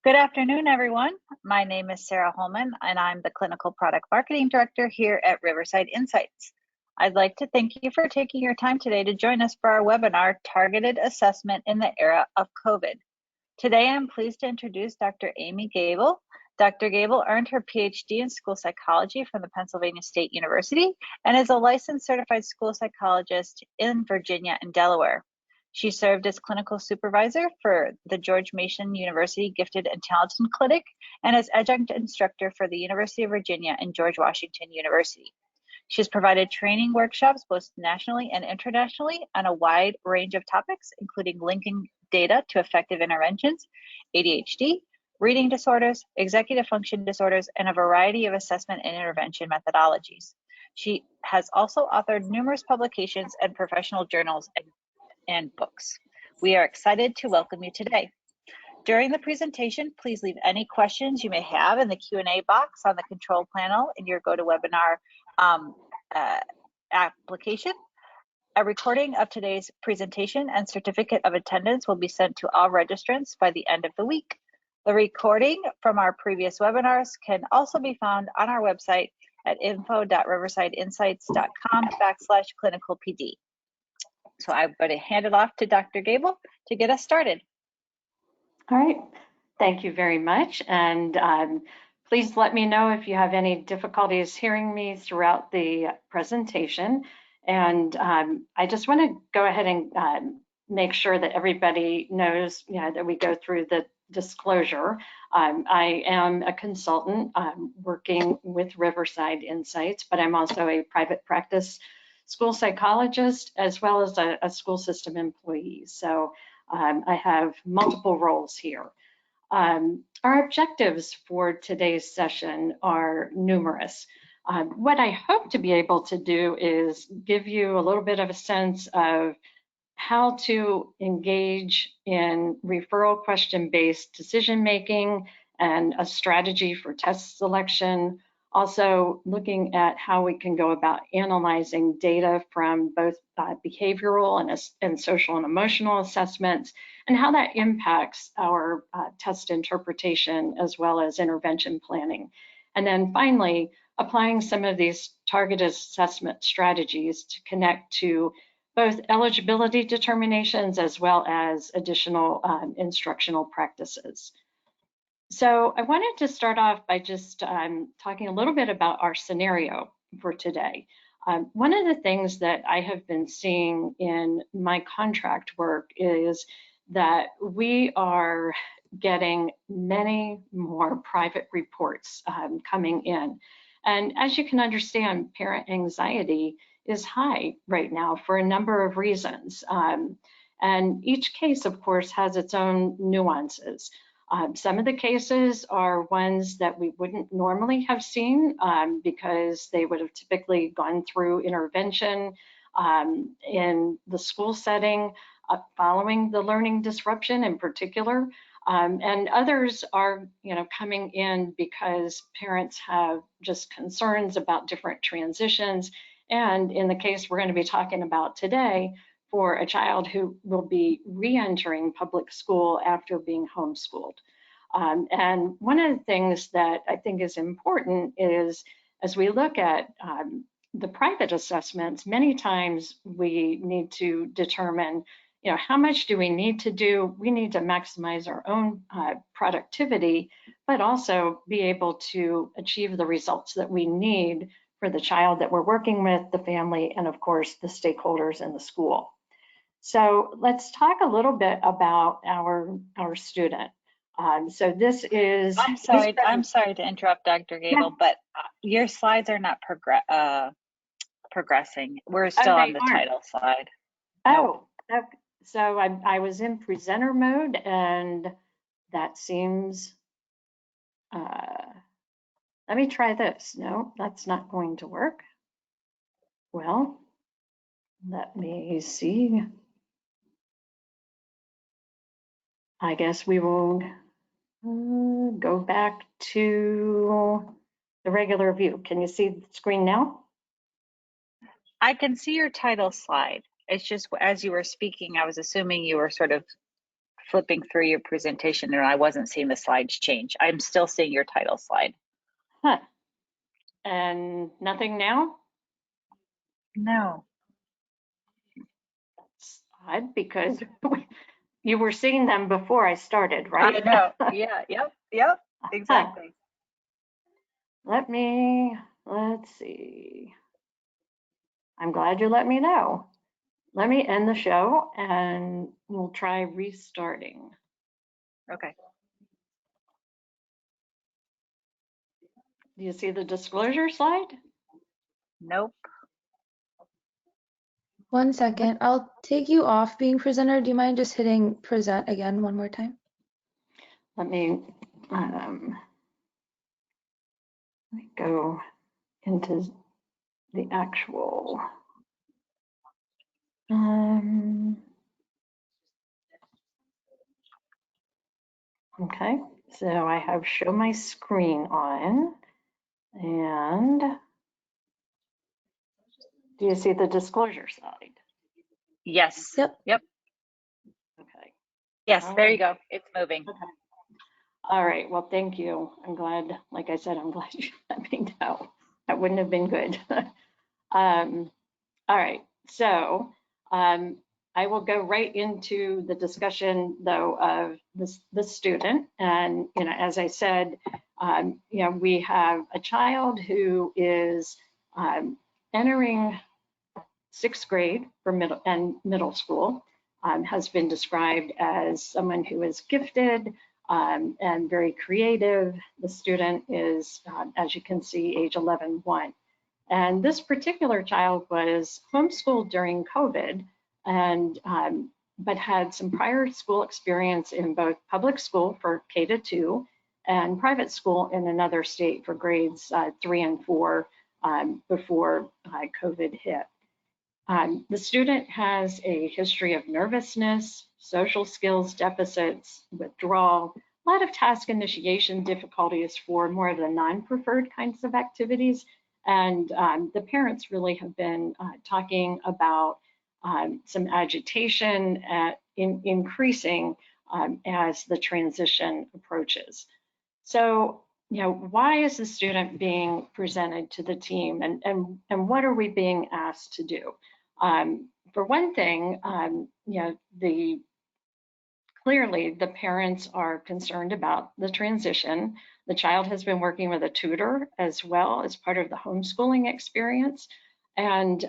Good afternoon, everyone. My name is Sarah Holman, and I'm the Clinical Product Marketing Director here at Riverside Insights. I'd like to thank you for taking your time today to join us for our webinar, Targeted Assessment in the Era of COVID. Today, I'm pleased to introduce Dr. Amy Gable. Dr. Gable earned her PhD in school psychology from the Pennsylvania State University and is a licensed certified school psychologist in Virginia and Delaware. She served as clinical supervisor for the George Mason University Gifted and Talented Clinic and as adjunct instructor for the University of Virginia and George Washington University. She has provided training workshops both nationally and internationally on a wide range of topics, including linking data to effective interventions, ADHD, reading disorders, executive function disorders, and a variety of assessment and intervention methodologies. She has also authored numerous publications and professional journals and books. We are excited to welcome you today. During the presentation, please leave any questions you may have in the Q&A box on the control panel in your GoToWebinar application. A recording of today's presentation and certificate of attendance will be sent to all registrants by the end of the week. The recording from our previous webinars can also be found on our website at info.riversideinsights.com/clinicalpd. So I'm going to hand it off to Dr. Gable to get us started. All right, thank you very much. And please let me know if you have any difficulties hearing me throughout the presentation. And I just want to go ahead and make sure that everybody knows, that we go through the disclosure. I am a consultant working with Riverside Insights, but I'm also a private practice school psychologist as well as a school system employee. So I have multiple roles here. Our objectives for today's session are numerous. What I hope to be able to do is give you a little bit of a sense of how to engage in referral question-based decision-making and a strategy for test selection. Also looking at how we can go about analyzing data from both behavioral and social and emotional assessments, and how that impacts our test interpretation as well as intervention planning. And then finally, applying some of these targeted assessment strategies to connect to both eligibility determinations as well as additional instructional practices. So I wanted to start off by just talking a little bit about our scenario for today. One of the things that I have been seeing in my contract work is that we are getting many more private reports coming in. And as you can understand, parent anxiety is high right now for a number of reasons. And each case, of course, has its own nuances. Some of the cases are ones that we wouldn't normally have seen because they would have typically gone through intervention in the school setting following the learning disruption in particular. And others are, coming in because parents have just concerns about different transitions. And in the case we're going to be talking about today, for a child who will be re-entering public school after being homeschooled. And one of the things that I think is important is, as we look at the private assessments, many times we need to determine, how much do we need to do? We need to maximize our own productivity, but also be able to achieve the results that we need for the child that we're working with, the family, and of course, the stakeholders in the school. So let's talk a little bit about our student. So this is. I'm sorry to interrupt, Dr. Gable, but your slides are not progressing. We're still on the title slide. Oh, okay. So I was in presenter mode, and that seems. Let me try this. No, that's not going to work. Well, let me see. I guess we will go back to the regular view. Can you see the screen now? I can see your title slide. It's just as you were speaking, I was assuming you were sort of flipping through your presentation and I wasn't seeing the slides change. I'm still seeing your title slide. Huh. And nothing now? No. It's odd because you were seeing them before I started, right? I know. Yeah. Yep. Exactly. Let's see. I'm glad you let me know. Let me end the show and we'll try restarting. Okay. Do you see the disclosure slide? Nope. 1 second. I'll take you off being presenter. Do you mind just hitting present again one more time? Let me go into the actual. Okay, so I have show my screen on, and do you see the disclosure slide? Yes. Yep. Okay. Yes, there you go. It's moving. Okay. All right, well, thank you. I'm glad, like I said, I'm glad you let me know. That wouldn't have been good. All right, so I will go right into the discussion, though, of this student. And, as I said, we have a child who is entering 6th grade for middle school, has been described as someone who is gifted and very creative. The student is, as you can see, age 11-1. And this particular child was homeschooled during COVID, and but had some prior school experience in both public school for K-2 and private school in another state for grades 3 and 4 before COVID hit. The student has a history of nervousness, social skills deficits, withdrawal, a lot of task initiation difficulties for more of the non-preferred kinds of activities. And the parents really have been talking about some agitation increasing as the transition approaches. So, why is the student being presented to the team, and what are we being asked to do? For one thing, clearly the parents are concerned about the transition. The child has been working with a tutor as well as part of the homeschooling experience. And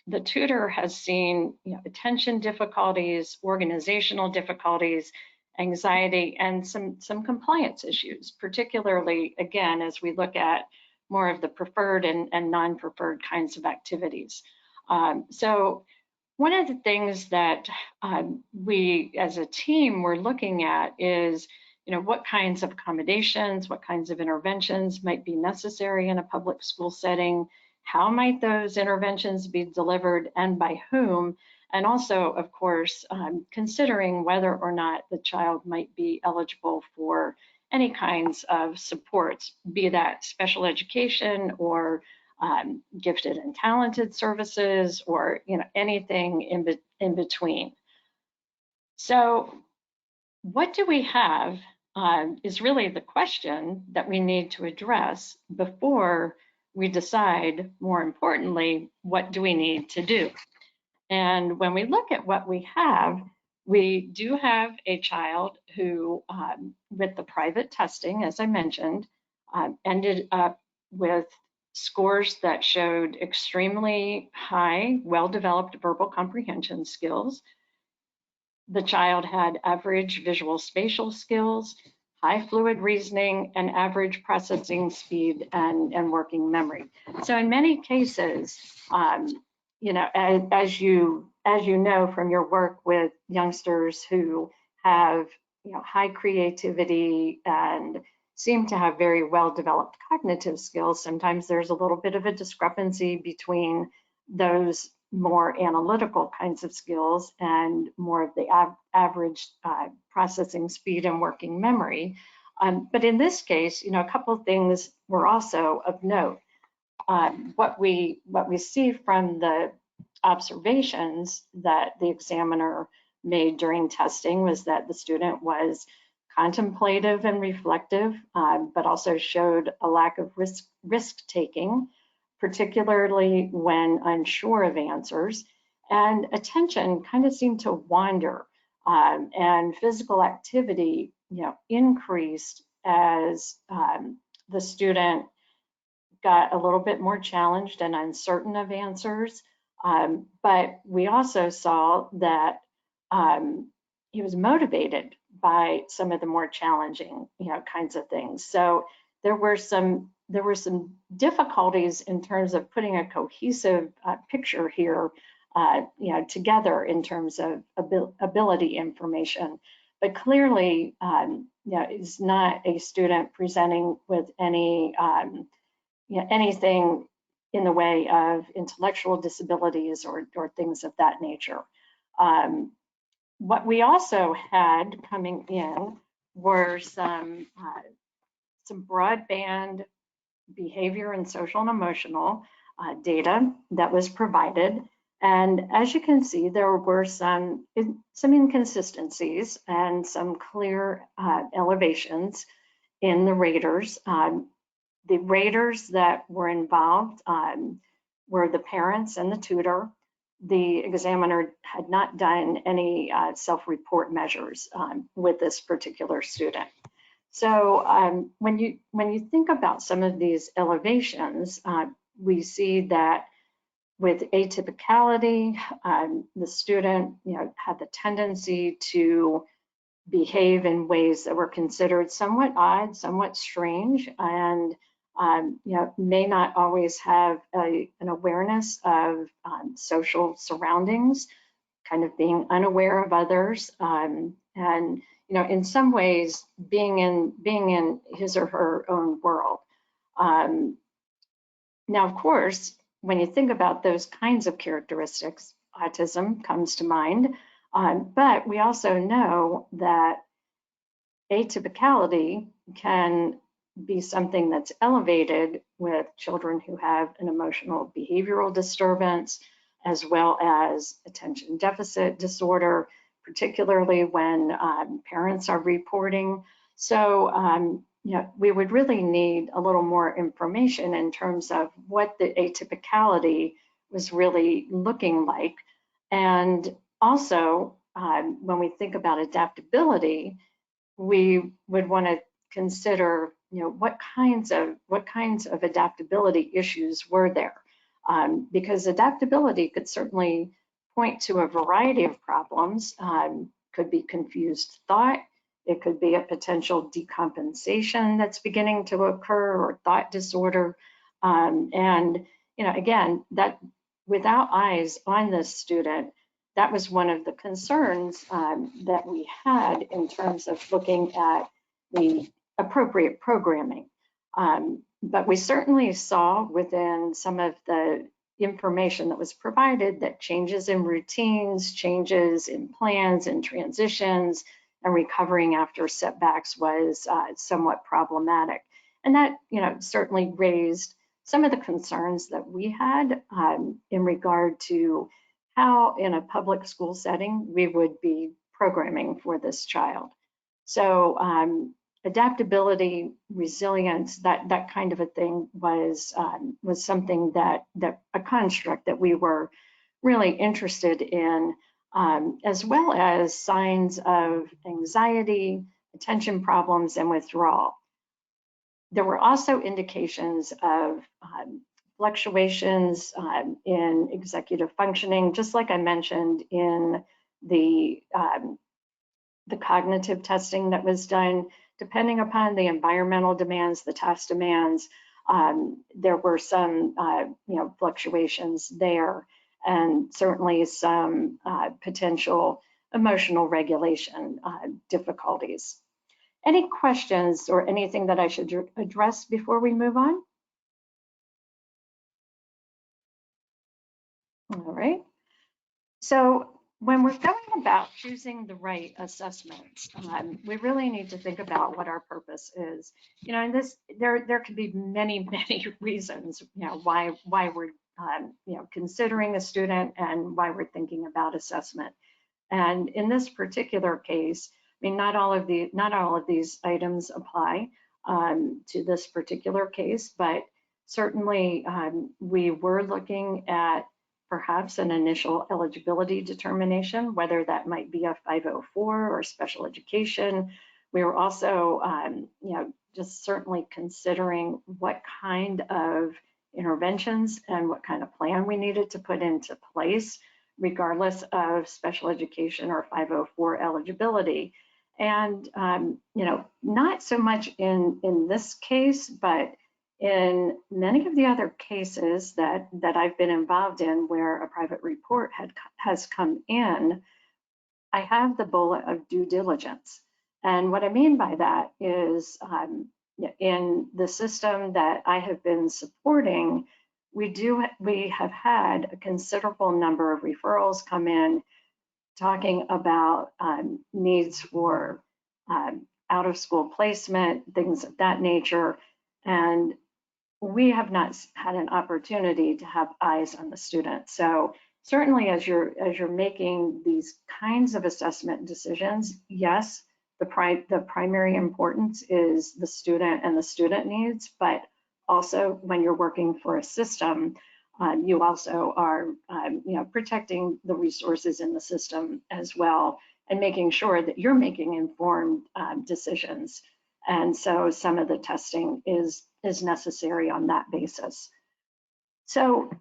the tutor has seen attention difficulties, organizational difficulties, anxiety, and some compliance issues, particularly, again, as we look at more of the preferred and non-preferred kinds of activities. So one of the things that we as a team were looking at is, what kinds of accommodations, what kinds of interventions might be necessary in a public school setting, how might those interventions be delivered and by whom, and also, of course, considering whether or not the child might be eligible for any kinds of supports, be that special education or gifted and talented services, or anything in between. So what do we have is really the question that we need to address before we decide, more importantly, what do we need to do? And when we look at what we do have a child who, with the private testing, as I mentioned, ended up with scores that showed extremely high, well-developed verbal comprehension skills. The child had average visual spatial skills, high fluid reasoning, and average processing speed and working memory. So in many cases, as you know from your work with youngsters who have high creativity and seem to have very well-developed cognitive skills, sometimes there's a little bit of a discrepancy between those more analytical kinds of skills and more of the average processing speed and working memory. But in this case, a couple of things were also of note. What we see from the observations that the examiner made during testing was that the student was contemplative and reflective, but also showed a lack of risk-taking, particularly when unsure of answers, and attention kind of seemed to wander, and physical activity, increased as the student got a little bit more challenged and uncertain of answers. But we also saw that he was motivated by some of the more challenging, kinds of things. So there were some difficulties in terms of putting a cohesive picture here, together in terms of ability information. But clearly, is not a student presenting with any, anything in the way of intellectual disabilities or things of that nature. What we also had coming in were some broadband behavior and social and emotional data that was provided. And as you can see, there were some inconsistencies and some clear elevations in the raters. The raters that were involved were the parents and the tutor. The examiner had not done any self-report measures with this particular student. So when you think about some of these elevations, we see that with atypicality, the student had the tendency to behave in ways that were considered somewhat odd, somewhat strange, and may not always have an awareness of social surroundings, kind of being unaware of others, and in some ways being in his or her own world. Now, of course, when you think about those kinds of characteristics, autism comes to mind, but we also know that atypicality can be something that's elevated with children who have an emotional behavioral disturbance, as well as attention deficit disorder, particularly when parents are reporting. So, we would really need a little more information in terms of what the atypicality was really looking like. And also, when we think about adaptability, we would want to consider, what kinds of adaptability issues were there, because adaptability could certainly point to a variety of problems. Could be confused thought. It could be a potential decompensation that's beginning to occur, or thought disorder. And again, that without eyes on this student, that was one of the concerns that we had in terms of looking at the appropriate programming. But we certainly saw within some of the information that was provided that changes in routines, changes in plans and transitions, and recovering after setbacks was somewhat problematic. And that, certainly raised some of the concerns that we had in regard to how in a public school setting we would be programming for this child. So adaptability, resilience, that kind of a thing was something that a construct that we were really interested in, as well as signs of anxiety, attention problems, and withdrawal. There were also indications of fluctuations in executive functioning, just like I mentioned in the cognitive testing that was done. Depending upon the environmental demands, the task demands, there were some fluctuations there, and certainly some potential emotional regulation difficulties. Any questions or anything that I should address before we move on? All right. So when we're going about choosing the right assessments, we really need to think about what our purpose is. And there could be many reasons, why we're considering a student and why we're thinking about assessment. And in this particular case, I mean, not all of these items apply to this particular case, but certainly we were looking at perhaps an initial eligibility determination, whether that might be a 504 or special education. We were also, just certainly considering what kind of interventions and what kind of plan we needed to put into place, regardless of special education or 504 eligibility. And, not so much in this case, but in many of the other cases that I've been involved in where a private report has come in, I have the bullet of due diligence. And what I mean by that is in the system that I have been supporting, we have had a considerable number of referrals come in talking about needs for out of school placement, things of that nature. And we have not had an opportunity to have eyes on the student. So certainly as you're making these kinds of assessment decisions, yes, the primary importance is the student and the student needs, but also when you're working for a system, you also are protecting the resources in the system as well, and making sure that you're making informed decisions. And so some of the testing is necessary on that basis. So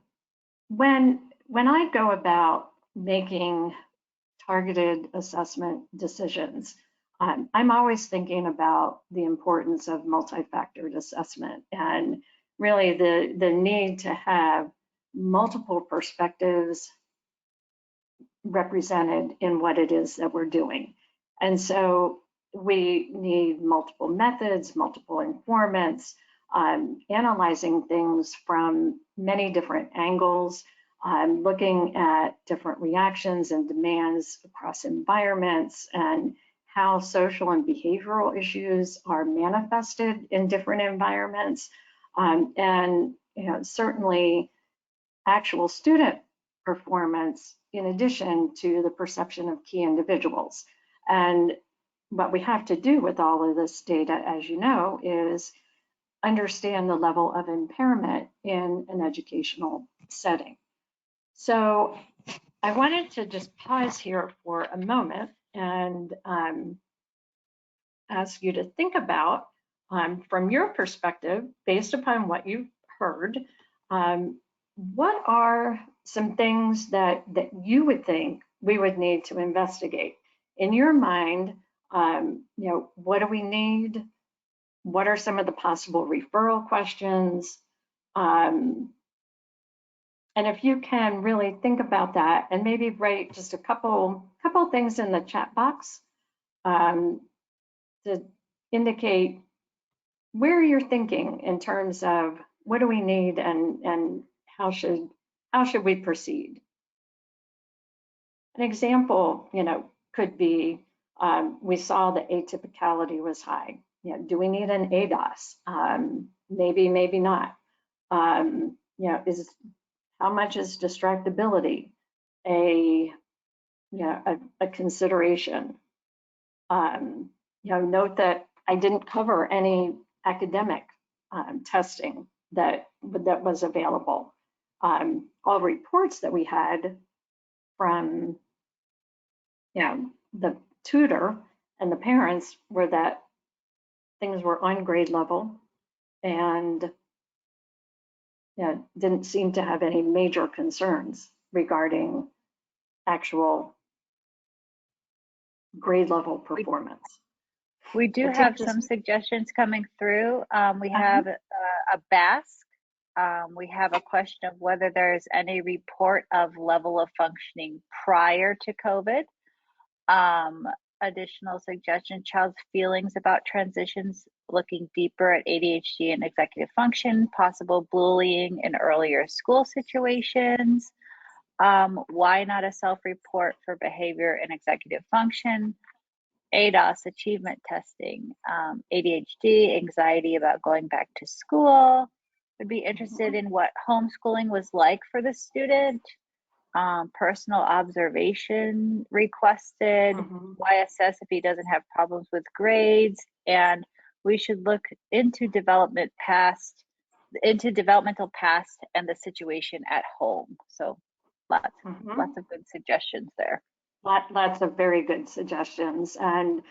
when I go about making targeted assessment decisions, I'm always thinking about the importance of multi-factored assessment and really the need to have multiple perspectives represented in what it is that we're doing. And so we need multiple methods, multiple informants, analyzing things from many different angles, looking at different reactions and demands across environments and how social and behavioral issues are manifested in different environments, and certainly actual student performance in addition to the perception of key individuals. And what we have to do with all of this data, as you know, is understand the level of impairment in an educational setting. So I wanted to just pause here for a moment and ask you to think about, from your perspective, based upon what you've heard, what are some things that you would think we would need to investigate? In your mind, what do we need? What are some of the possible referral questions? And if you can really think about that and maybe write just a couple things in the chat box to indicate where you're thinking in terms of what do we need and how should we proceed. An example, could be we saw the atypicality was high. Do we need an ADOS? Maybe, maybe not. How much is distractibility a consideration? Note that I didn't cover any academic testing that was available. All reports that we had from the tutor and the parents were that things were on grade level and didn't seem to have any major concerns regarding actual grade level performance. We do have some suggestions coming through. We have a BASC. We have a question of whether there's any report of level of functioning prior to COVID. Additional suggestion, child's feelings about transitions, looking deeper at ADHD and executive function, possible bullying in earlier school situations. Why not a self-report for behavior and executive function? ADOS achievement testing, ADHD, anxiety about going back to school. Would be interested in what homeschooling was like for the student. personal observation requested, why assess if he doesn't have problems with grades, and we should look into developmental past and the situation at home. So lots of good suggestions there. Lots of very good suggestions, and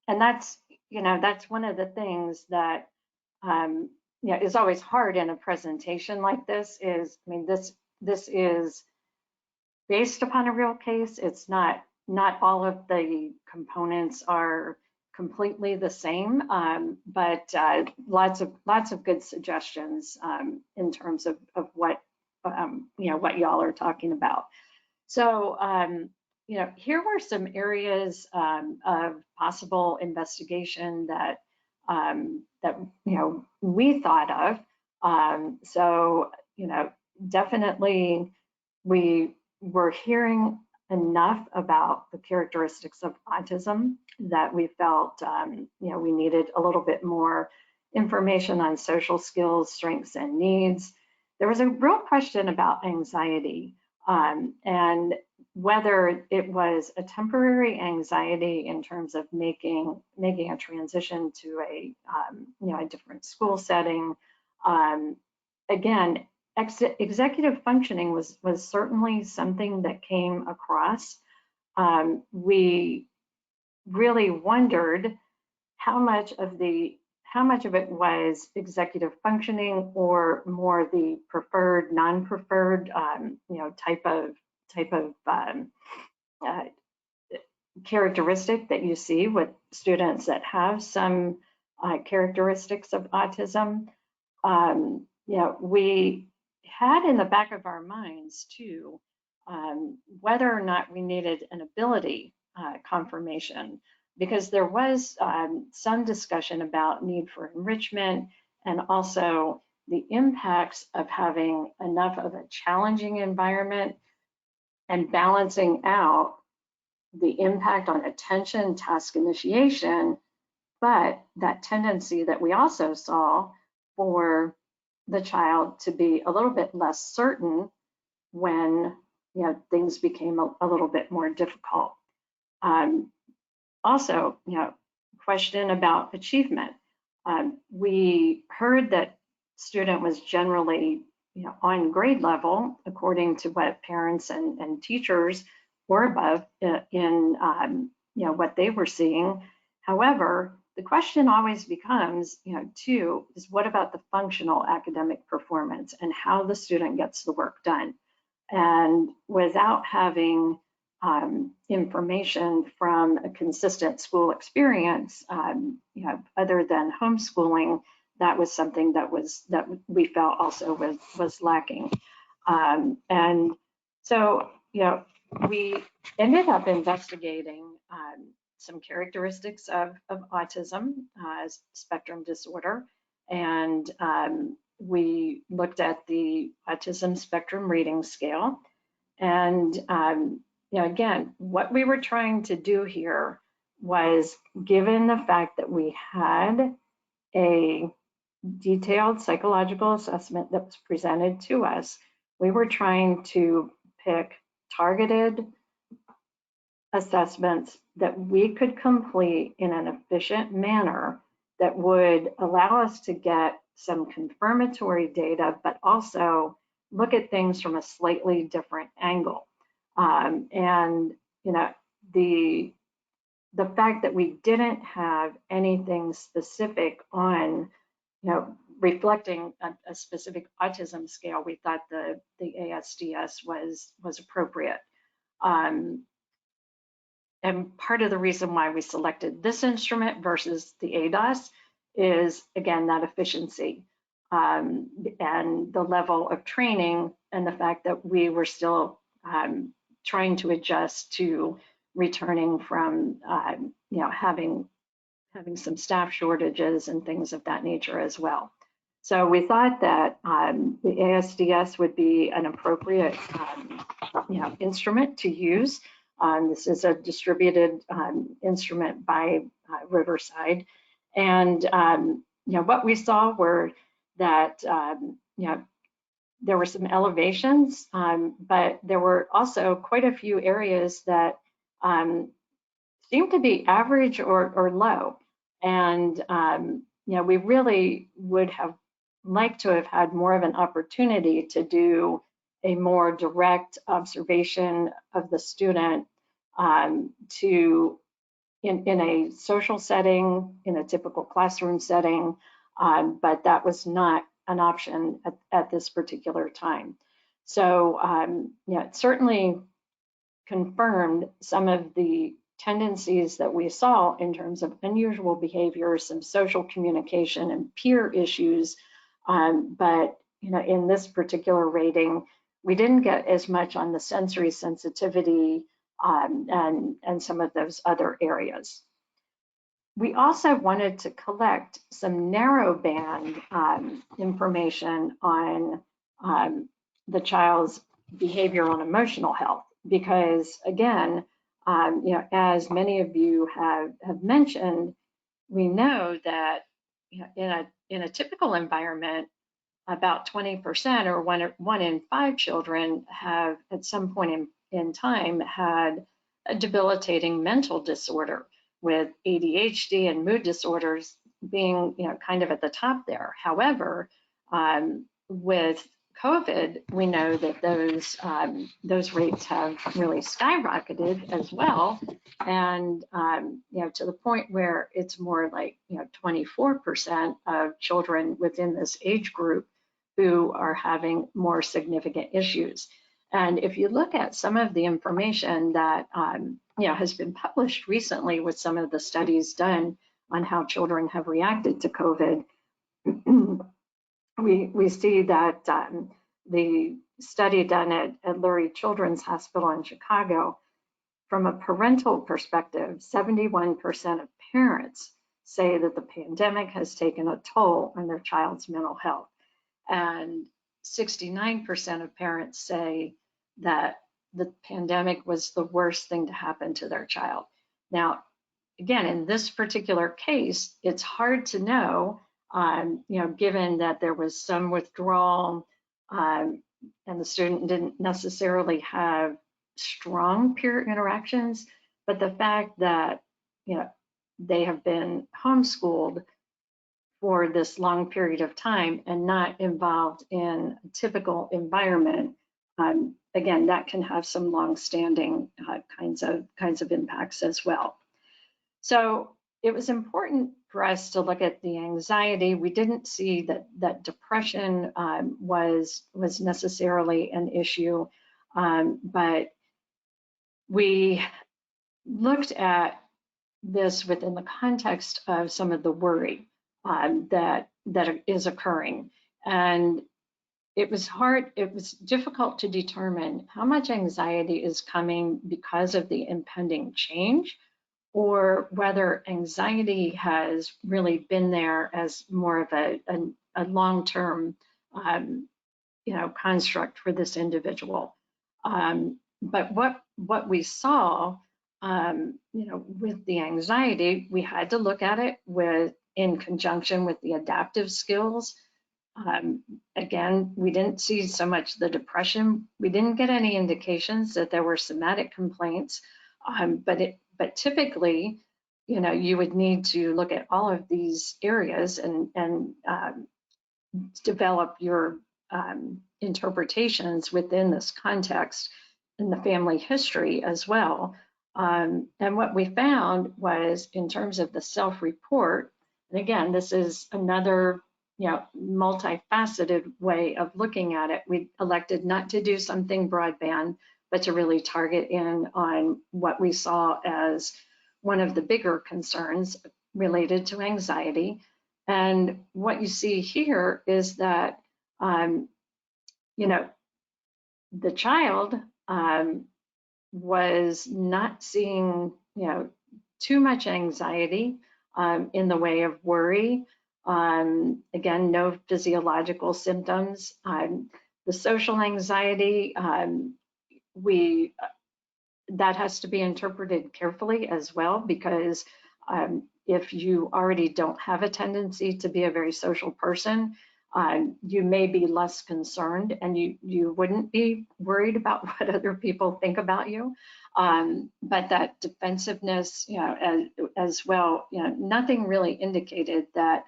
that's that's one of the things that is always hard in a presentation like this. This is based upon a real case. It's not all of the components are completely the same, but lots of good suggestions in terms of what what y'all are talking about. So here were some areas of possible investigation that we thought of. So definitely we were hearing enough about the characteristics of autism that we felt we needed a little bit more information on social skills, strengths, and needs. There was a real question about anxiety and whether it was a temporary anxiety in terms of making a transition to a different school setting. Again, executive functioning was certainly something that came across. We really wondered how much of it was executive functioning or more the preferred, non-preferred, type of characteristic that you see with students that have some characteristics of autism. We had in the back of our minds too whether or not we needed an ability confirmation, because there was some discussion about need for enrichment and also the impacts of having enough of a challenging environment and balancing out the impact on attention, task initiation, but that tendency that we also saw for the child to be a little bit less certain when things became a little bit more difficult. Also, question about achievement. We heard that student was generally on grade level according to what parents and teachers were above in what they were seeing. However, the question always becomes, too, is what about the functional academic performance and how the student gets the work done? And without having information from a consistent school experience, other than homeschooling, that was something that we felt also was lacking. And so, we ended up investigating some characteristics of autism spectrum disorder, and we looked at the autism spectrum rating scale. And again, what we were trying to do here was, given the fact that we had a detailed psychological assessment that was presented to us, we were trying to pick targeted assessments that we could complete in an efficient manner that would allow us to get some confirmatory data, but also look at things from a slightly different angle. And the fact that we didn't have anything specific on reflecting a specific autism scale, we thought the ASDS was appropriate. And part of the reason why we selected this instrument versus the ADOS is, again, that efficiency and the level of training, and the fact that we were still trying to adjust to returning from having some staff shortages and things of that nature as well. So we thought that the ASDS would be an appropriate instrument to use. This is a distributed instrument by Riverside, and what we saw were that there were some elevations, but there were also quite a few areas that seemed to be average or low. And we really would have liked to have had more of an opportunity to do a more direct observation of the student in a social setting, in a typical classroom setting, but that was not an option at this particular time. So it certainly confirmed some of the tendencies that we saw in terms of unusual behavior, some social communication and peer issues. But in this particular rating, we didn't get as much on the sensory sensitivity and some of those other areas. We also wanted to collect some narrowband information on the child's behavioral and emotional health, because again, as many of you have mentioned, we know that in a typical environment, about 20% or one in 5 children have at some point in time had a debilitating mental disorder, with ADHD and mood disorders being kind of at the top there. However, with COVID, we know that those rates have really skyrocketed as well, and to the point where it's more like 24% of children within this age group who are having more significant issues. And if you look at some of the information that has been published recently with some of the studies done on how children have reacted to COVID, we see that the study done at Lurie Children's Hospital in Chicago, from a parental perspective, 71% of parents say that the pandemic has taken a toll on their child's mental health. And 69% of parents say that the pandemic was the worst thing to happen to their child. Now, again, in this particular case, it's hard to know, given that there was some withdrawal and the student didn't necessarily have strong peer interactions, but the fact that, they have been homeschooled for this long period of time and not involved in a typical environment, again, that can have some long-standing kinds of impacts as well. So it was important for us to look at the anxiety. We didn't see that depression was necessarily an issue, but we looked at this within the context of some of the worry that is occurring. And it was difficult to determine how much anxiety is coming because of the impending change, or whether anxiety has really been there as more of a long-term construct for this individual. But what we saw, with the anxiety, we had to look at it in conjunction with the adaptive skills. Again, we didn't see so much the depression. We didn't get any indications that there were somatic complaints, but typically, you would need to look at all of these areas and develop your interpretations within this context in the family history as well. And what we found was, in terms of the self-report, and again, this is another multifaceted way of looking at it. We elected not to do something broadband, but to really target in on what we saw as one of the bigger concerns related to anxiety. And what you see here is that, the child was not seeing, too much anxiety in the way of worry. Again, no physiological symptoms. The social anxiety, that has to be interpreted carefully as well, because if you already don't have a tendency to be a very social person, you may be less concerned, and you wouldn't be worried about what other people think about you. But that defensiveness, as well, nothing really indicated that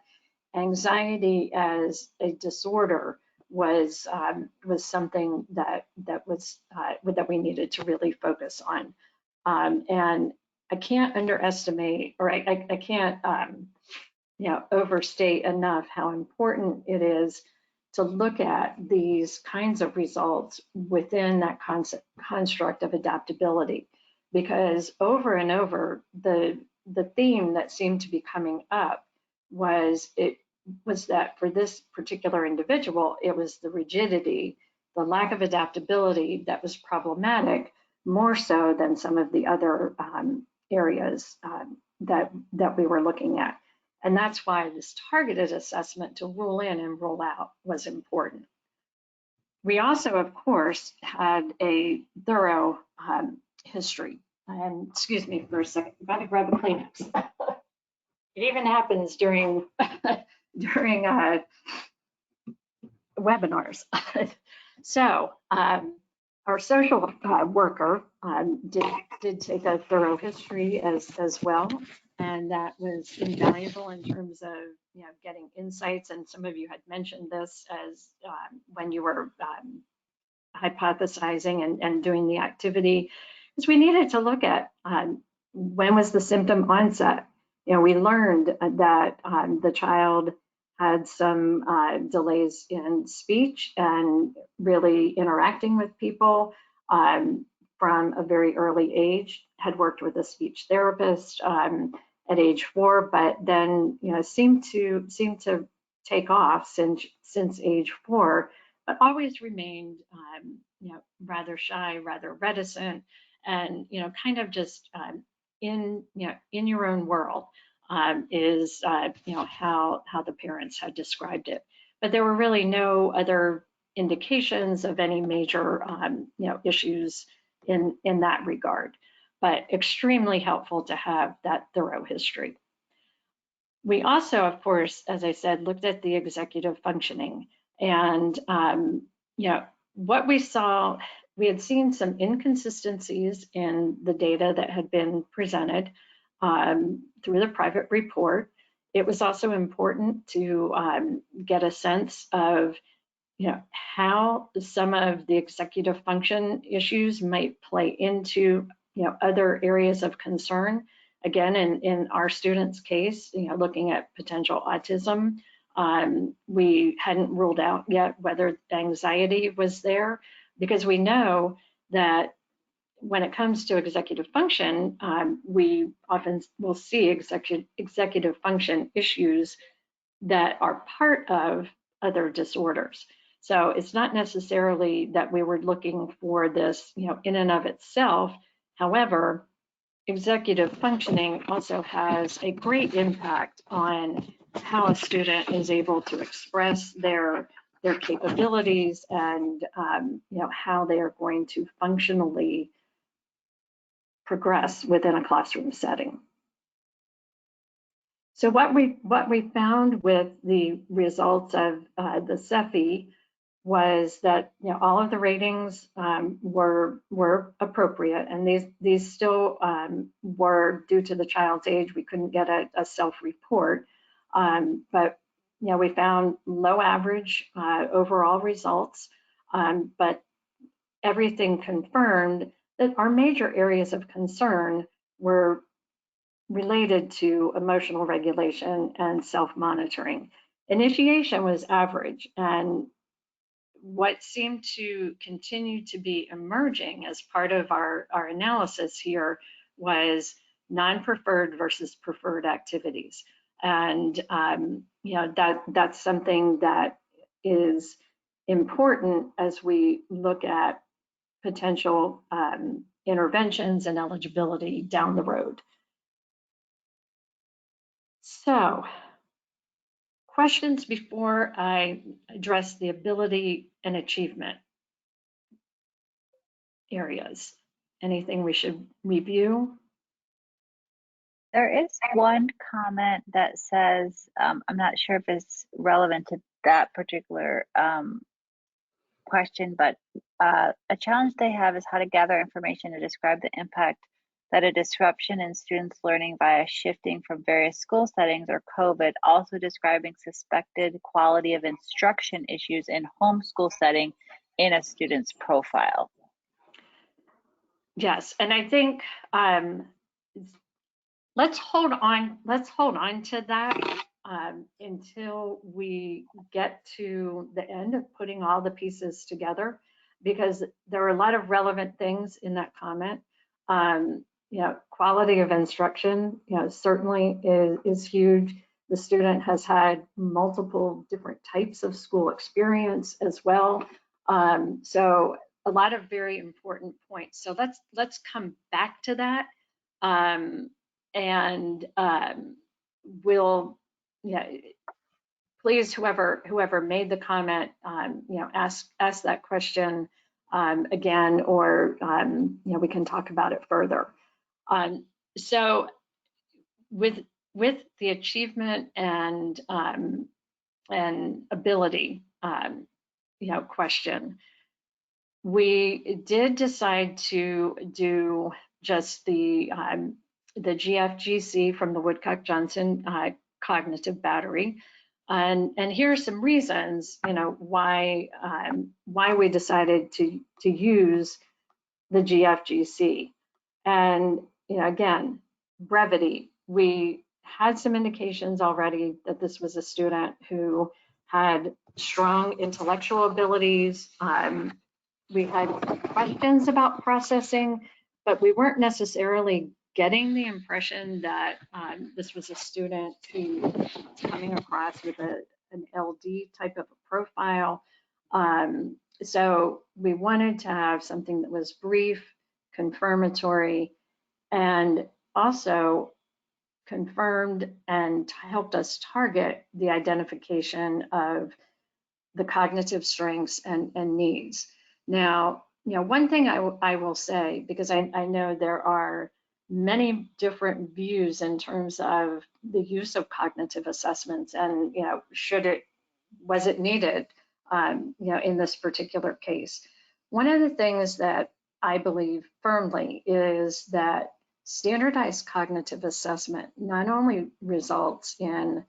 anxiety as a disorder was something that we needed to really focus on. And I can't underestimate, or I can't overstate enough how important it is to look at these kinds of results within that construct of adaptability, because over and over the theme that seemed to be coming up was that for this particular individual, it was the rigidity, the lack of adaptability that was problematic, more so than some of the other areas that we were looking at. And that's why this targeted assessment to rule in and rule out was important. We also, of course, had a thorough history. And excuse me for a second, I've got to grab a Kleenex. It even happens during webinars. So our social worker did take a thorough history as well, and that was invaluable in terms of getting insights. And some of you had mentioned this as when you were hypothesizing and doing the activity, because we needed to look at when was the symptom onset. We learned that the child had some delays in speech and really interacting with people from a very early age, had worked with a speech therapist at age 4, but then seemed to take off since age 4, but always remained rather shy, rather reticent, and kind of just in your own world. Is how the parents had described it, but there were really no other indications of any major issues in that regard. But extremely helpful to have that thorough history. We also, of course, as I said, looked at the executive functioning, and what we saw, we had seen some inconsistencies in the data that had been presented through the private report. It was also important to get a sense of how some of the executive function issues might play into other areas of concern. Again, in our student's case, looking at potential autism, we hadn't ruled out yet whether anxiety was there, because we know that when it comes to executive function, we often will see executive function issues that are part of other disorders. So it's not necessarily that we were looking for this, in and of itself. However, executive functioning also has a great impact on how a student is able to express their capabilities and how they are going to functionally progress within a classroom setting. So what we found with the results of the CEFI was that all of the ratings were appropriate, and these still were due to the child's age. We couldn't get a self-report, but we found low average overall results, but everything confirmed that our major areas of concern were related to emotional regulation and self-monitoring. Initiation was average, and what seemed to continue to be emerging as part of our analysis here was non-preferred versus preferred activities. And that's something that is important as we look at potential interventions and eligibility down the road. So, questions before I address the ability and achievement areas? Anything we should review? There is one comment that says, I'm not sure if it's relevant to that particular question, but a challenge they have is how to gather information to describe the impact that a disruption in students' learning via shifting from various school settings or COVID, also describing suspected quality of instruction issues in homeschool setting in a student's profile. Yes, and I think let's hold on to that until we get to the end of putting all the pieces together, because there are a lot of relevant things in that comment. Quality of instruction, certainly is huge. The student has had multiple different types of school experience as well. So a lot of very important points. So let's come back to that. We'll, please, whoever made the comment, ask that question again, or we can talk about it further. So with the achievement and ability question, we did decide to do just the GFGC from the Woodcock-Johnson cognitive battery. And here are some reasons, why we decided to use the GFGC. And again, brevity. We had some indications already that this was a student who had strong intellectual abilities. We had questions about processing, but we weren't necessarily getting the impression that this was a student who was coming across with an LD type of a profile. So we wanted to have something that was brief, confirmatory, and also confirmed and helped us target the identification of the cognitive strengths and needs. Now, one thing I will say, because I know there are many different views in terms of the use of cognitive assessments, and was it needed in this particular case. One of the things that I believe firmly is that standardized cognitive assessment not only results in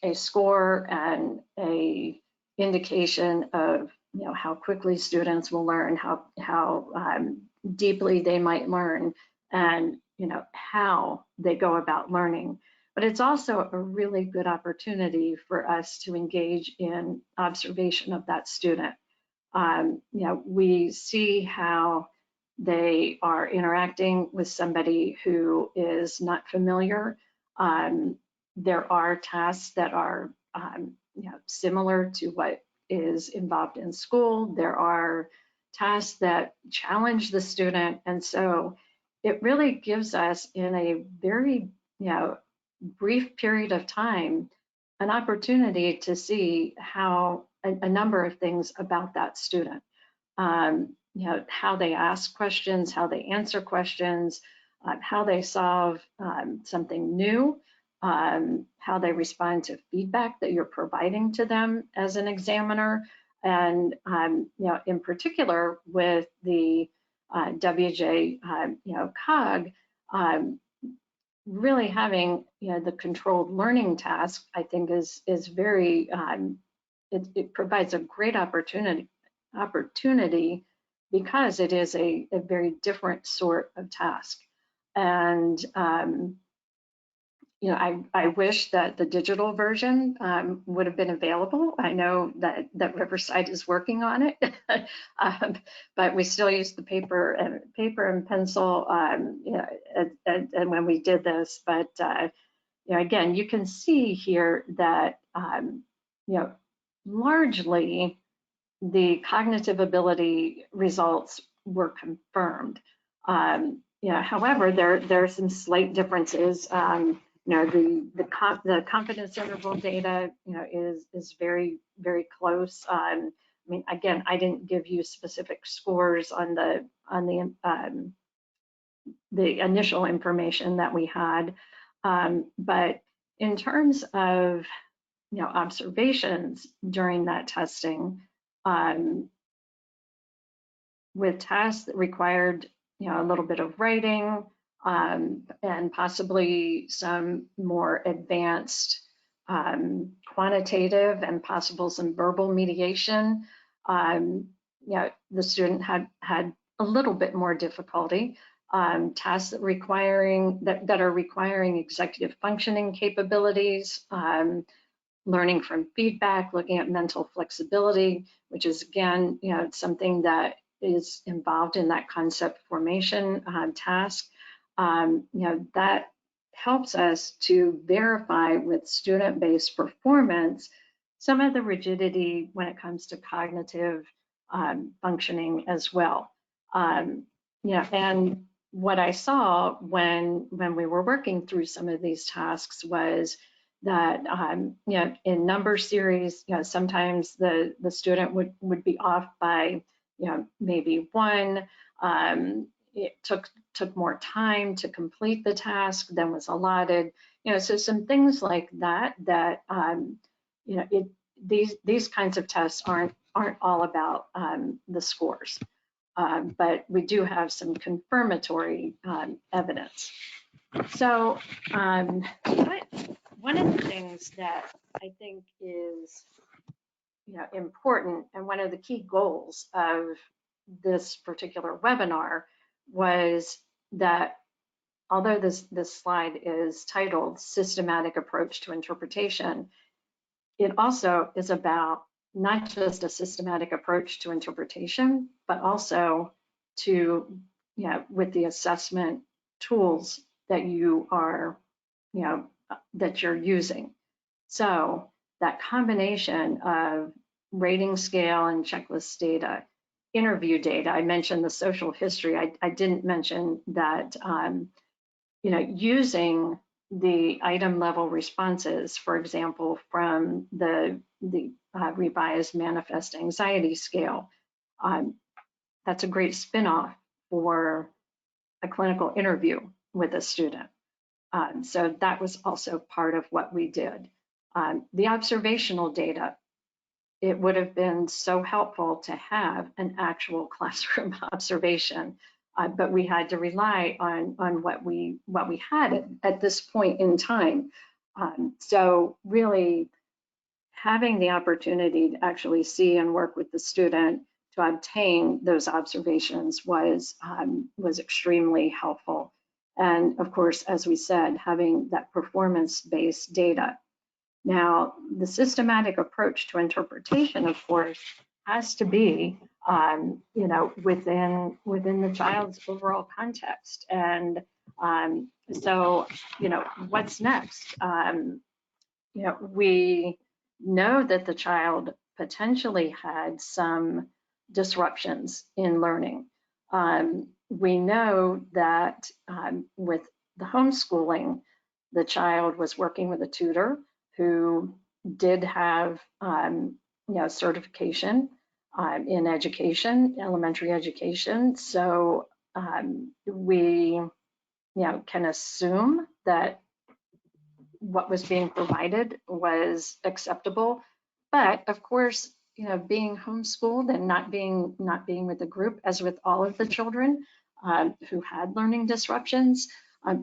a score and a indication of how quickly students will learn, how deeply they might learn, and how they go about learning. But it's also a really good opportunity for us to engage in observation of that student. We see how they are interacting with somebody who is not familiar. There are tasks that are similar to what is involved in school. There are tasks that challenge the student, and so it really gives us, in a very brief period of time, an opportunity to see how a number of things about that student. How they ask questions, how they answer questions, how they solve something new, how they respond to feedback that you're providing to them as an examiner, and in particular with the WJ COG, really having the controlled learning task, I think is very it provides a great opportunity because it is a very different sort of task. And I wish that the digital version would have been available. I know that Riverside is working on it, but we still use the paper and pencil, and when we did this. But again, you can see here that largely the cognitive ability results were confirmed. However, there are some slight differences. The confidence interval data, is very, very close. I mean, again, I didn't give you specific scores on the initial information that we had, but in terms of observations during that testing, with tasks that required, a little bit of writing, and possibly some more advanced quantitative and possible some verbal mediation. The student had a little bit more difficulty. Tasks that are requiring executive functioning capabilities, learning from feedback, looking at mental flexibility, which is again, something that is involved in that concept formation task. That helps us to verify with student-based performance some of the rigidity when it comes to cognitive functioning as well. And what I saw when we were working through some of these tasks was that in number series, sometimes the student would be off by maybe one. It took more time to complete the task than was allotted. So some things like that these kinds of tests aren't all about the scores. But we do have some confirmatory evidence. So one of the things that I think is important, and one of the key goals of this particular webinar was that although this slide is titled Systematic Approach to Interpretation, it also is about not just a systematic approach to interpretation, but also to, with the assessment tools that you are, that you're using. So that combination of rating scale and checklist data, interview data, I mentioned the social history. I didn't mention that, using the item level responses, for example, from the revised manifest anxiety scale. That's a great spin-off for a clinical interview with a student. So that was also part of what we did. The observational data, it would have been so helpful to have an actual classroom observation, but we had to rely on what we had at this point in time. So really having the opportunity to actually see and work with the student to obtain those observations was extremely helpful. And of course, as we said, having that performance-based data. Now, the systematic approach to interpretation, of course, has to be, within the child's overall context. And so, what's next? We know that the child potentially had some disruptions in learning. We know that with the homeschooling, the child was working with a tutor who did have certification in education, elementary education. So we can assume that what was being provided was acceptable. But of course, being homeschooled and not being with a group, as with all of the children who had learning disruptions,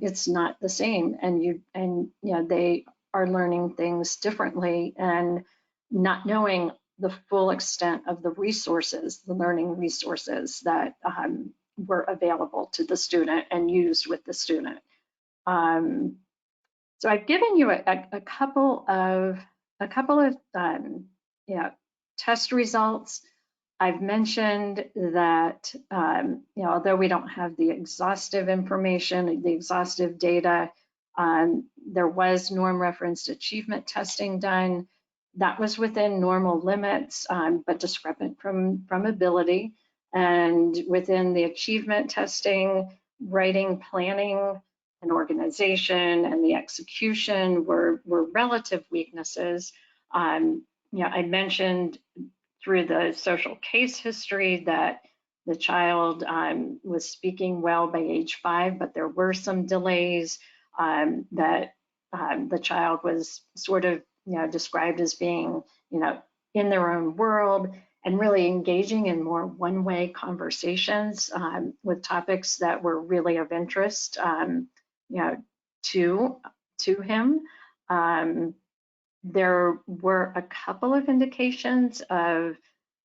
it's not the same. And they are learning things differently and not knowing the full extent of the resources, the learning resources that were available to the student and used with the student. So I've given you a couple of test results. I've mentioned that although we don't have the exhaustive information, the exhaustive data, there was norm referenced achievement testing done. That was within normal limits, but discrepant from ability. And within the achievement testing, writing, planning, and organization and the execution were relative weaknesses. I mentioned through the social case history that the child was speaking well by age 5, but there were some delays, that the child was sort of described as being, in their own world and really engaging in more one-way conversations with topics that were really of interest, to him. There were a couple of indications of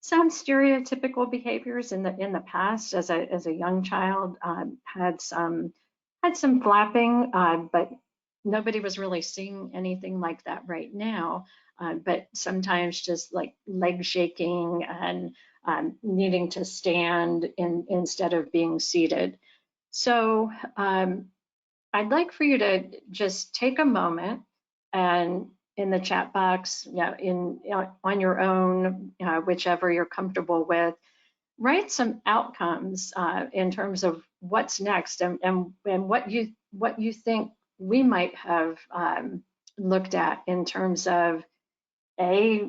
some stereotypical behaviors in the past. As a young child, had some flapping, but nobody was really seeing anything like that right now. But sometimes just like leg shaking and needing to stand instead of being seated. So I'd like for you to just take a moment and in the chat box, on your own, whichever you're comfortable with, write some outcomes in terms of what's next and what you think we might have looked at in terms of A,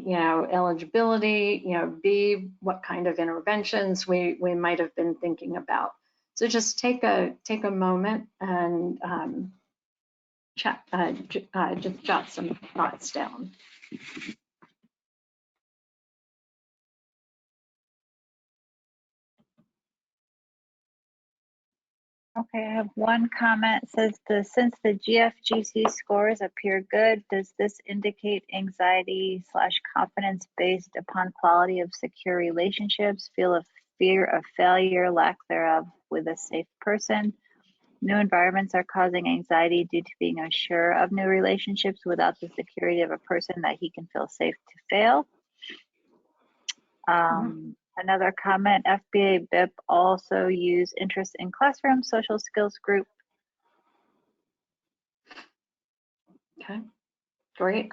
eligibility, B, what kind of interventions we might have been thinking about. So just take a moment and just jot some thoughts down. Okay, I have one comment. It says, since the GFGC scores appear good, does this indicate anxiety / confidence based upon quality of secure relationships, feel of fear of failure, lack thereof with a safe person? New environments are causing anxiety due to being unsure of new relationships without the security of a person that he can feel safe to fail. Another comment, FBA BIP also use interest in classroom, social skills group. Okay, great.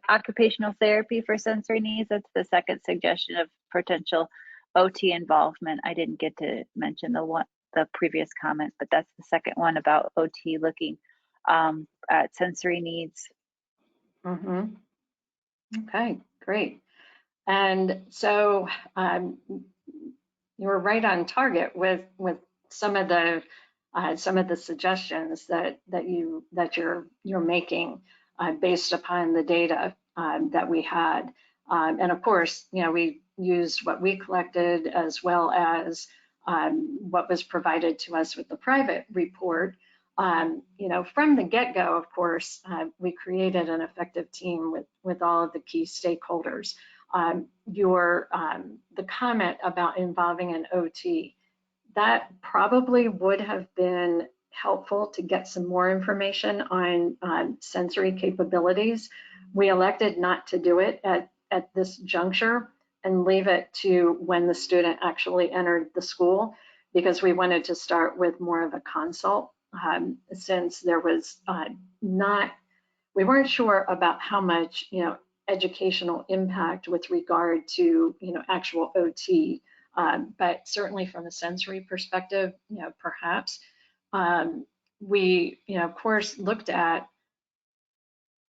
Occupational therapy for sensory needs. That's the second suggestion of potential OT involvement. I didn't get to mention the previous comment, but that's the second one about OT looking at sensory needs. Okay, great. And so you were right on target with some of the suggestions that you're making based upon the data that we had. And of course, we used what we collected as well as what was provided to us with the private report. From the get-go, of course, we created an effective team with all of the key stakeholders. The comment about involving an OT, that probably would have been helpful to get some more information on sensory capabilities. We elected not to do it at this juncture and leave it to when the student actually entered the school, because we wanted to start with more of a consult, since there was we weren't sure about how much, educational impact with regard to, actual OT, but certainly from a sensory perspective, perhaps. We, of course, looked at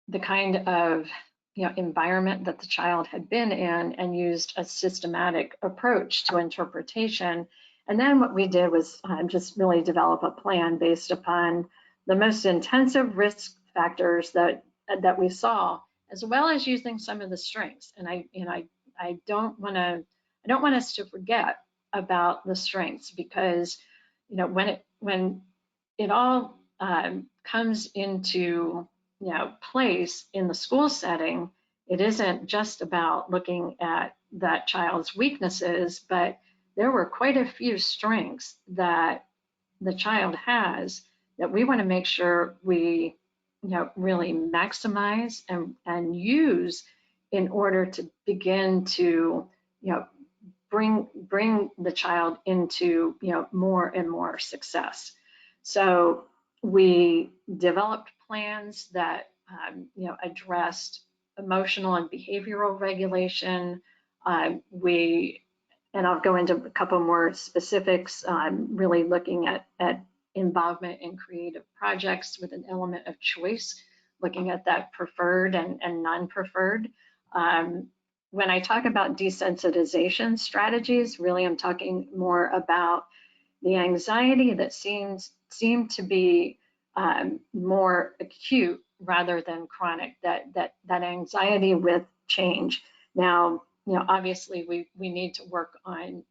the kind of, environment that the child had been in and used a systematic approach to interpretation. And then what we did was just really develop a plan based upon the most intensive risk factors that we saw, as well as using some of the strengths. And I don't want us to forget about the strengths, because when it all comes into place in the school setting, it isn't just about looking at that child's weaknesses, but there were quite a few strengths that the child has that we want to make sure we really maximize and use in order to begin to bring the child into more and more success. So we developed plans that addressed emotional and behavioral regulation. And I'll go into a couple more specifics, really looking at involvement in creative projects with an element of choice, looking at that preferred and non-preferred. When I talk about desensitization strategies, really I'm talking more about the anxiety that seemed to be more acute rather than chronic, that anxiety with change. Now, obviously we need to work on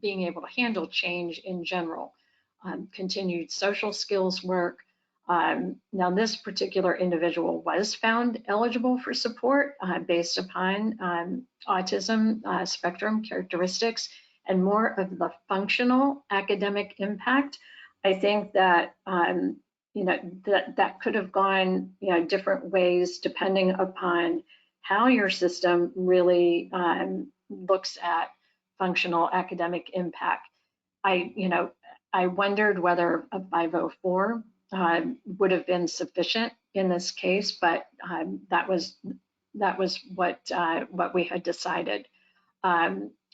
being able to handle change in general, continued social skills work. Now, this particular individual was found eligible for support based upon autism spectrum characteristics and more of the functional academic impact. I think that that could have gone different ways depending upon how your system really looks at functional academic impact. I wondered whether a 504 would have been sufficient in this case, but that was what we had decided.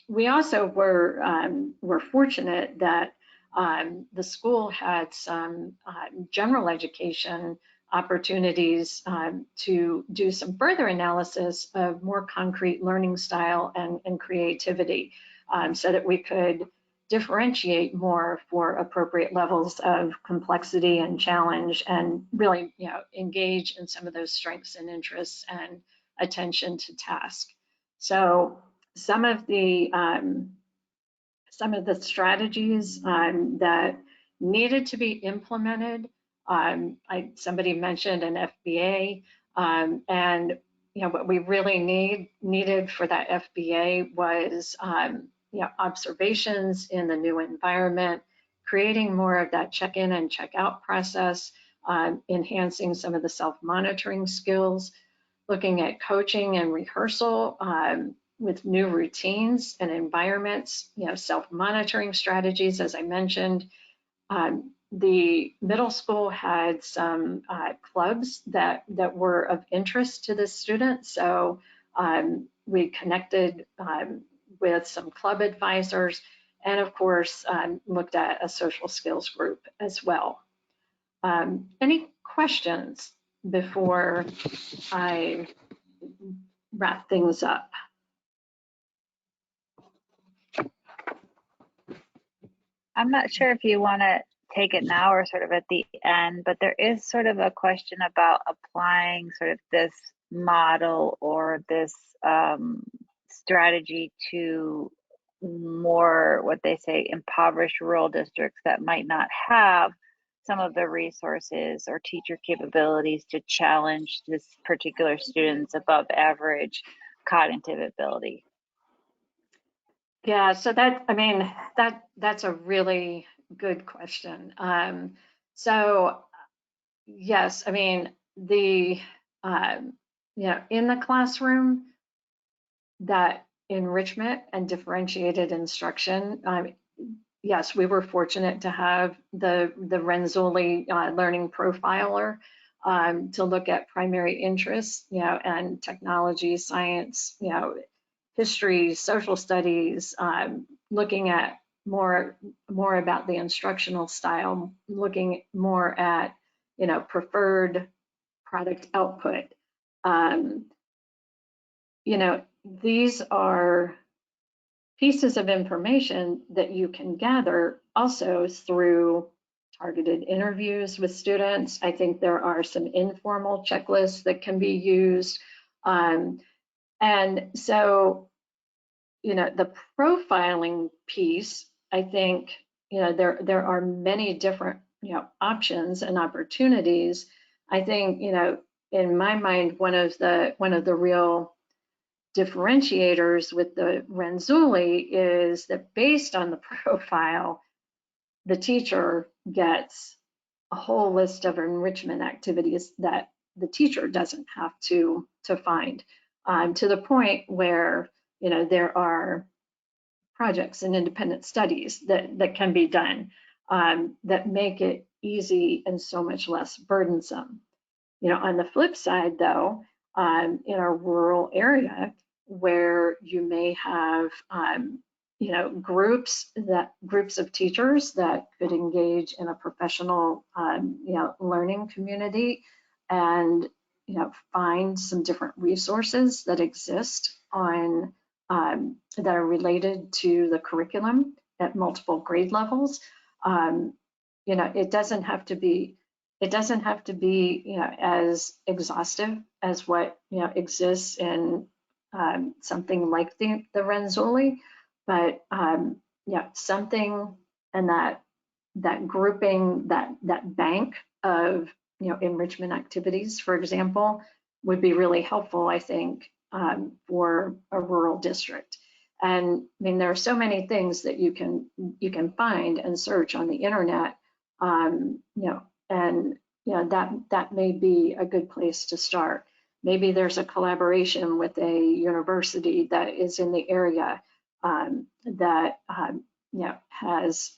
We also were fortunate that the school had some general education opportunities to do some further analysis of more concrete learning style and creativity, so that we could differentiate more for appropriate levels of complexity and challenge, and really engage in some of those strengths and interests and attention to task. So some of the strategies that needed to be implemented, somebody mentioned an FBA, and what we really needed for that FBA was observations in the new environment, creating more of that check-in and check-out process, enhancing some of the self-monitoring skills, looking at coaching and rehearsal with new routines and environments, self-monitoring strategies, as I mentioned. The middle school had some clubs that were of interest to the students, so we connected with some club advisors, and of course looked at a social skills group as well. Any questions before I wrap things up? I'm not sure if you want to take it now or sort of at the end, but there is sort of a question about applying sort of this model or this strategy to more, what they say, impoverished rural districts that might not have some of the resources or teacher capabilities to challenge this particular student's above average cognitive ability. Yeah, so that's a really good question. So yes, the in the classroom, that enrichment and differentiated instruction, yes, we were fortunate to have the Renzulli learning profiler to look at primary interests, and technology, science, history, social studies, looking at more about the instructional style, looking more at preferred product output. These are pieces of information that you can gather also through targeted interviews with students. I think there are some informal checklists that can be used. And so, the profiling piece, I think, there are many different, options and opportunities. I think, in my mind, one of the real differentiators with the Renzulli is that based on the profile, the teacher gets a whole list of enrichment activities that the teacher doesn't have to find, to the point where there are projects and independent studies that can be done that make it easy and so much less burdensome. On the flip side, though, in a rural area where you may have groups of teachers that could engage in a professional learning community, and find some different resources that exist on that are related to the curriculum at multiple grade levels. It doesn't have to be it doesn't have to be, as exhaustive as what, exists in something like the Renzulli, but something, and that grouping, that bank of, enrichment activities, for example, would be really helpful, I think, for a rural district. And I mean, there are so many things that you can find and search on the internet, and that may be a good place to start. Maybe there's a collaboration with a university that is in the area, that has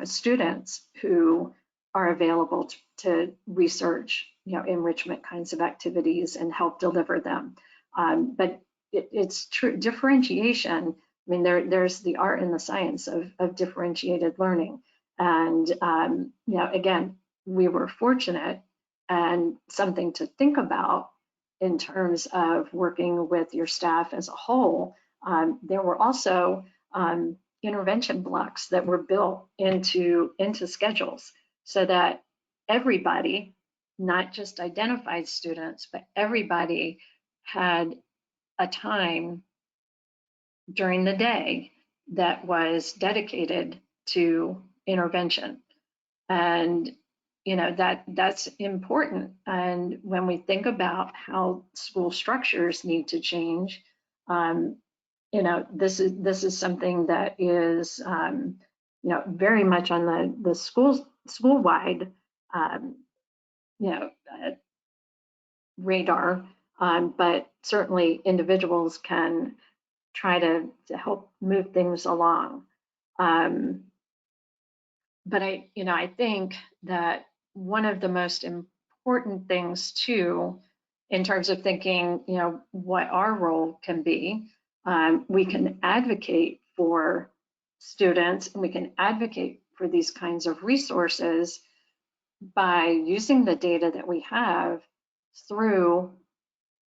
students who are available to research enrichment kinds of activities and help deliver them. But it's true differentiation. I mean, there's the art and the science of differentiated learning. And again, we were fortunate, and something to think about in terms of working with your staff as a whole. There were also intervention blocks that were built into schedules, so that everybody, not just identified students, but everybody had a time during the day that was dedicated to intervention. And that's important. And when we think about how school structures need to change, this is something that is very much on the school-wide radar, but certainly individuals can try to help move things along. But I think that one of the most important things too, in terms of thinking, what our role can be, we can advocate for students, and we can advocate for these kinds of resources by using the data that we have through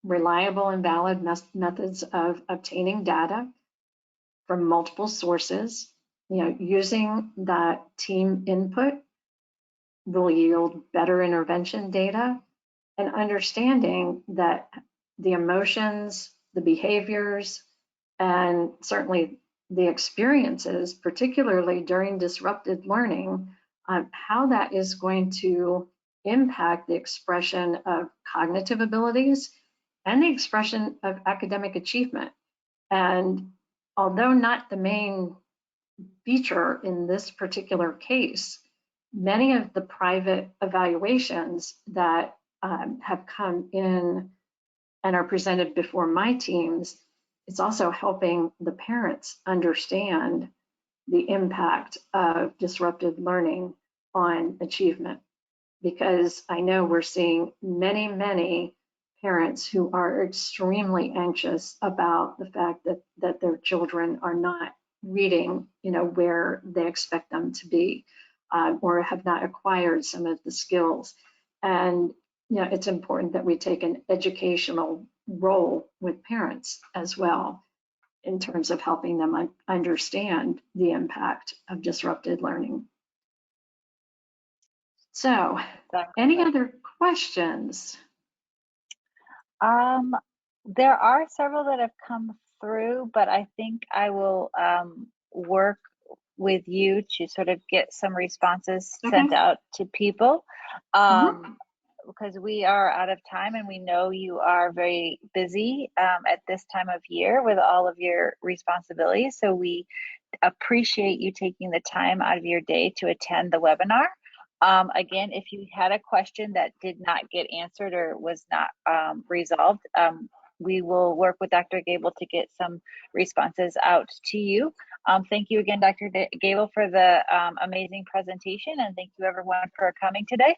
reliable and valid methods of obtaining data from multiple sources. Using that team input will yield better intervention data, and understanding that the emotions, the behaviors, and certainly the experiences, particularly during disrupted learning, how that is going to impact the expression of cognitive abilities and the expression of academic achievement. And although not the main feature in this particular case, many of the private evaluations that have come in and are presented before my teams, it's also helping the parents understand the impact of disrupted learning on achievement. Because I know we're seeing many parents who are extremely anxious about the fact that their children are not reading, where they expect them to be, or have not acquired some of the skills. And it's important that we take an educational role with parents as well, in terms of helping them understand the impact of disrupted learning. So, any other questions? There are several that have come through, but I think I will work with you to sort of get some responses sent out to people, because we are out of time, and we know you are very busy at this time of year with all of your responsibilities. So we appreciate you taking the time out of your day to attend the webinar. Again, if you had a question that did not get answered or was not resolved, we will work with Dr. Gable to get some responses out to you. Thank you again, Dr. Gable, for the amazing presentation, and thank you everyone for coming today.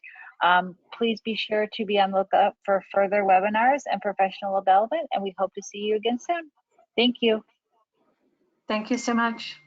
Please be sure to be on the lookout for further webinars and professional development, and we hope to see you again soon. Thank you. Thank you so much.